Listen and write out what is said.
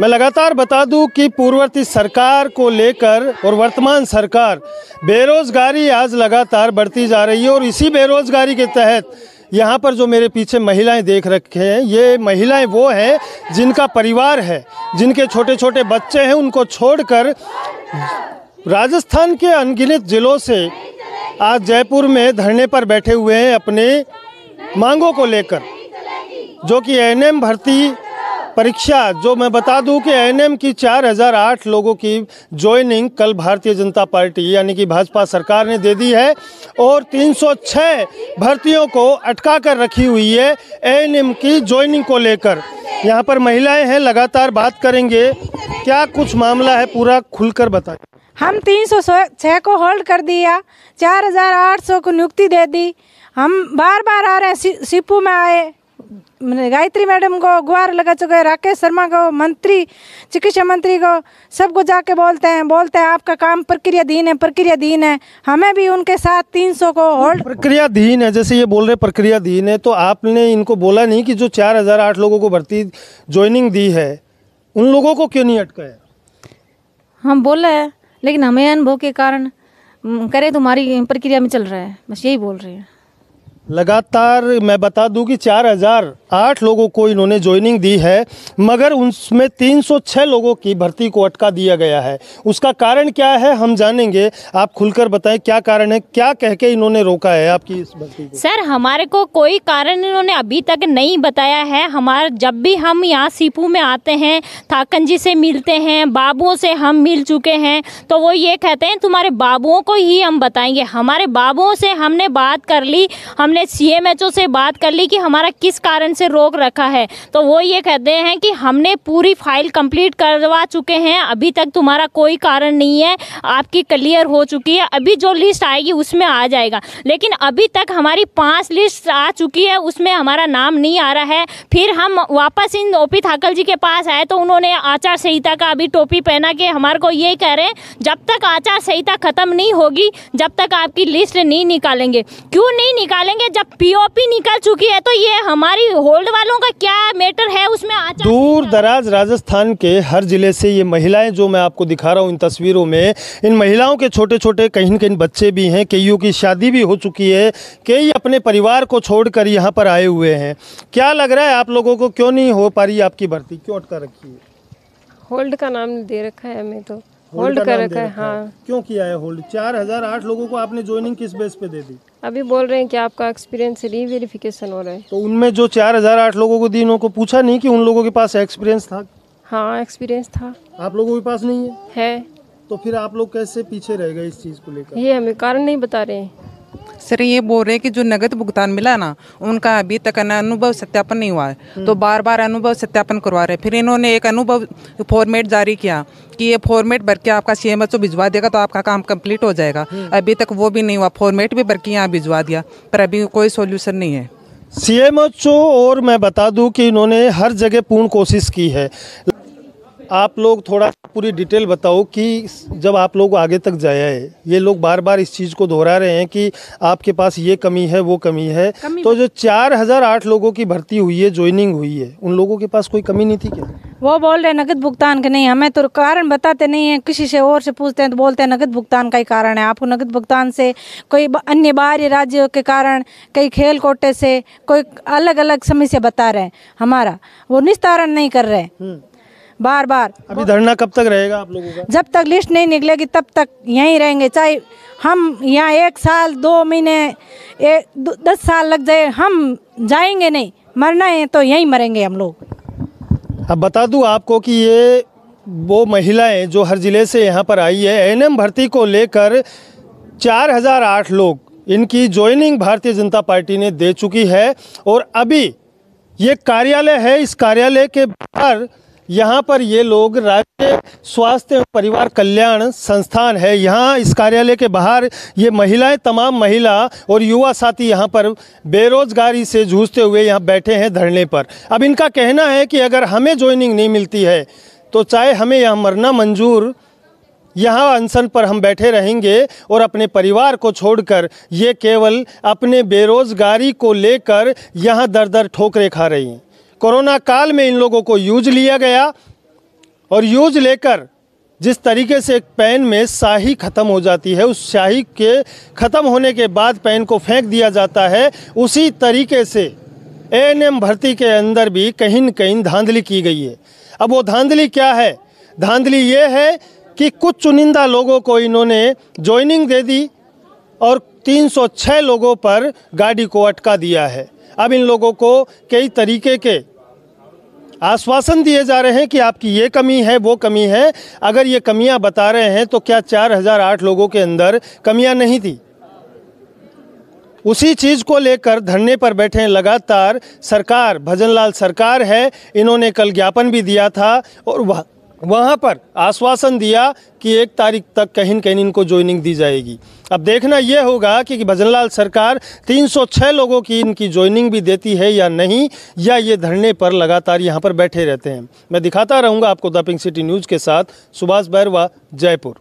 मैं लगातार बता दूं कि पूर्ववर्ती सरकार को लेकर और वर्तमान सरकार बेरोजगारी आज लगातार बढ़ती जा रही है और इसी बेरोजगारी के तहत यहाँ पर जो मेरे पीछे महिलाएं देख रखे हैं, ये महिलाएं वो हैं जिनका परिवार है, जिनके छोटे छोटे बच्चे हैं। उनको छोड़कर राजस्थान के अनगिनत जिलों से आज जयपुर में धरने पर बैठे हुए हैं अपने मांगों को लेकर, जो कि एएनएम भर्ती परीक्षा, जो मैं बता दूं कि एएनएम की 4008 लोगों की ज्वाइनिंग कल भारतीय जनता पार्टी यानी कि भाजपा सरकार ने दे दी है और 306 भर्तियों को अटका कर रखी हुई है एएनएम की ज्वाइनिंग को लेकर। यहां पर महिलाएं हैं, लगातार बात करेंगे। क्या कुछ मामला है, पूरा खुलकर बताएं। हम 306 को होल्ड कर दिया, 4800 को नियुक्ति दे दी। हम बार बार आ रहे हैं, सीपू में आए, गायत्री मैडम को गुहार लगा चुके हैं, राकेश शर्मा को, मंत्री, चिकित्सा मंत्री को, सबको जाके बोलते हैं आपका काम प्रक्रियाधीन है। हमें भी उनके साथ 300 को होल्ड प्रक्रियाधीन है, जैसे ये बोल रहे प्रक्रियाधीन है, तो आपने इनको बोला नहीं कि जो 4008 लोगों को भर्ती ज्वाइनिंग दी है उन लोगों को क्यों नहीं अटकाया? हम बोल रहे हैं, लेकिन हमें अनुभव के कारण करे तुम्हारी प्रक्रिया में चल रहा है, बस यही बोल रहे हैं। लगातार मैं बता दूं कि 4008 लोगों को इन्होंने ज्वाइनिंग दी है, मगर उसमें 306 लोगों की भर्ती को अटका दिया गया है। उसका कारण क्या है हम जानेंगे, आप खुलकर बताएं क्या कारण है, क्या कह के इन्होंने रोका है आपकी इस भर्ती को? सर, हमारे को कोई कारण इन्होंने अभी तक नहीं बताया है। हमारा जब भी हम यहाँ सीपू में आते हैं, थाकन जी से मिलते हैं, बाबुओं से हम मिल चुके हैं, तो वो ये कहते हैं तुम्हारे बाबुओं को ही हम बताएंगे। हमारे बाबुओं से हमने बात कर ली, हमने सीएमएचओ से बात कर ली कि हमारा किस कारण से रोक रखा है, तो वो ये कहते हैं कि हमने पूरी फाइल कंप्लीट करवा चुके हैं, अभी तक तुम्हारा कोई कारण नहीं है, आपकी क्लियर हो चुकी है, अभी जो लिस्ट आएगी उसमें आ जाएगा। लेकिन अभी तक हमारी 5 लिस्ट आ चुकी है, उसमें हमारा नाम नहीं आ रहा है। फिर हम वापस इन ओपी ठाकुर जी के पास आए तो उन्होंने आचार संहिता का अभी टोपी पहना के हमारे को ये कह रहे हैं जब तक आचार संहिता खत्म नहीं होगी जब तक आपकी लिस्ट नहीं निकालेंगे। क्यों नहीं निकालेंगे? जब पीओपी निकल चुकी है तो ये हमारी होल्ड वालों का क्या मैटर है उसमें? दूर दराज राजस्थान के हर जिले से ये महिलाएं जो मैं आपको दिखा रहा हूँ इन तस्वीरों में, इन महिलाओं के छोटे छोटे कहीं न कहीं बच्चे भी हैं, कईयों की शादी भी हो चुकी है, कई अपने परिवार को छोड़कर यहाँ पर आए हुए हैं। क्या लग रहा है आप लोगों को, क्यों नहीं हो पा रही आपकी भर्ती, क्यों अटका रखी है? होल्ड का नाम दे रखा है, हमें तो होल्ड कर रखा है। हाँ, क्यों किया है होल्ड? 4008 लोगों को आपने ज्वाइनिंग किस बेस पे दे दी? अभी बोल रहे हैं कि आपका एक्सपीरियंस रीवेरिफिकेशन हो रहा है। तो उनमें जो 4008 लोगों को दी, उनको पूछा नहीं कि उन लोगों के पास एक्सपीरियंस था? हाँ, एक्सपीरियंस था। आप लोगों के पास नहीं है? तो फिर आप लोग कैसे पीछे रह गए इस चीज को लेकर? ये हमें कारण नहीं बता रहे हैं सर। ये बोल रहे हैं कि जो नगद भुगतान मिला ना, उनका अभी तक अनुभव सत्यापन नहीं हुआ है, तो बार बार अनुभव सत्यापन करवा रहे हैं। फिर इन्होंने एक अनुभव फॉर्मेट जारी किया कि ये फॉर्मेट भर के आपका सीएमएचओ भिजवा देगा तो आपका काम कंप्लीट हो जाएगा। अभी तक वो भी नहीं हुआ, फॉर्मेट भी भर के यहाँ भिजवा दिया, पर अभी कोई सोल्यूशन नहीं है सीएमएचओ। और मैं बता दूं कि इन्होंने हर जगह पूर्ण कोशिश की है। आप लोग थोड़ा पूरी डिटेल बताओ कि जब आप लोग आगे तक जाया है, ये लोग बार बार इस चीज़ को दोहरा रहे हैं कि आपके पास ये कमी है वो कमी है, तो जो 4008 लोगों की भर्ती हुई है, ज्वाइनिंग हुई है, उन लोगों के पास कोई कमी नहीं थी क्या? वो बोल रहे नगद भुगतान के नहीं, हमें तो कारण बताते नहीं है। किसी से और से पूछते हैं तो बोलते हैं नगद भुगतान का ही कारण है। आपको नगद भुगतान से कोई अन्य बाहरी राज्यों के कारण, कई खेल कोटे से, कोई अलग अलग समस्या बता रहे हैं, हमारा वो निस्तारण नहीं कर रहे बार बार। अभी धरना कब तक रहेगा आप लोगों का? जब तक लिस्ट नहीं निकलेगी तब तक यहीं रहेंगे, चाहे हम यहाँ 1 साल 2 महीने 10 साल लग जाए, हम जाएंगे नहीं। मरना है तो यहीं मरेंगे हम लोग। अब बता दूं आपको कि ये वो महिलाएं जो हर जिले से यहाँ पर आई है, एएनएम भर्ती को लेकर 4008 लोग, इनकी ज्वाइनिंग भारतीय जनता पार्टी ने दे चुकी है। और अभी ये कार्यालय है, इस कार्यालय के बाहर यहाँ पर ये लोग राज्य स्वास्थ्य एवं परिवार कल्याण संस्थान है, यहाँ इस कार्यालय के बाहर ये महिलाएं, तमाम महिला और युवा साथी यहाँ पर बेरोजगारी से जूझते हुए यहाँ बैठे हैं धरने पर। अब इनका कहना है कि अगर हमें ज्वाइनिंग नहीं मिलती है तो चाहे हमें यहाँ मरना मंजूर, यहाँ अनशन पर हम बैठे रहेंगे और अपने परिवार को छोड़कर ये केवल अपने बेरोजगारी को लेकर यहाँ दर दर ठोकरें खा रही हैं। कोरोना काल में इन लोगों को यूज लिया गया, और यूज लेकर जिस तरीके से एक पेन में स्याही ख़त्म हो जाती है, उस स्याही के ख़त्म होने के बाद पेन को फेंक दिया जाता है, उसी तरीके से एएनएम भर्ती के अंदर भी कहीं न कहीं धांधली की गई है। अब वो धांधली क्या है? धांधली ये है कि कुछ चुनिंदा लोगों को इन्होंने ज्वाइनिंग दे दी और 306 लोगों पर गाड़ी को अटका दिया है। अब इन लोगों को कई तरीके के आश्वासन दिए जा रहे हैं कि आपकी ये कमी है, वो कमी है। अगर ये कमियां बता रहे हैं तो क्या 4008 लोगों के अंदर कमियां नहीं थी? उसी चीज़ को लेकर धरने पर बैठे हैं लगातार सरकार, भजनलाल सरकार है। इन्होंने कल ज्ञापन भी दिया था और वहाँ पर आश्वासन दिया कि 1 तारीख तक कहीं न कहीं इनको ज्वाइनिंग दी जाएगी। अब देखना ये होगा कि भजनलाल सरकार 306 लोगों की इनकी ज्वाइनिंग भी देती है या नहीं, या ये धरने पर लगातार यहाँ पर बैठे रहते हैं। मैं दिखाता रहूँगा आपको द पिंक सिटी न्यूज़ के साथ। सुभाष बैरवा, जयपुर।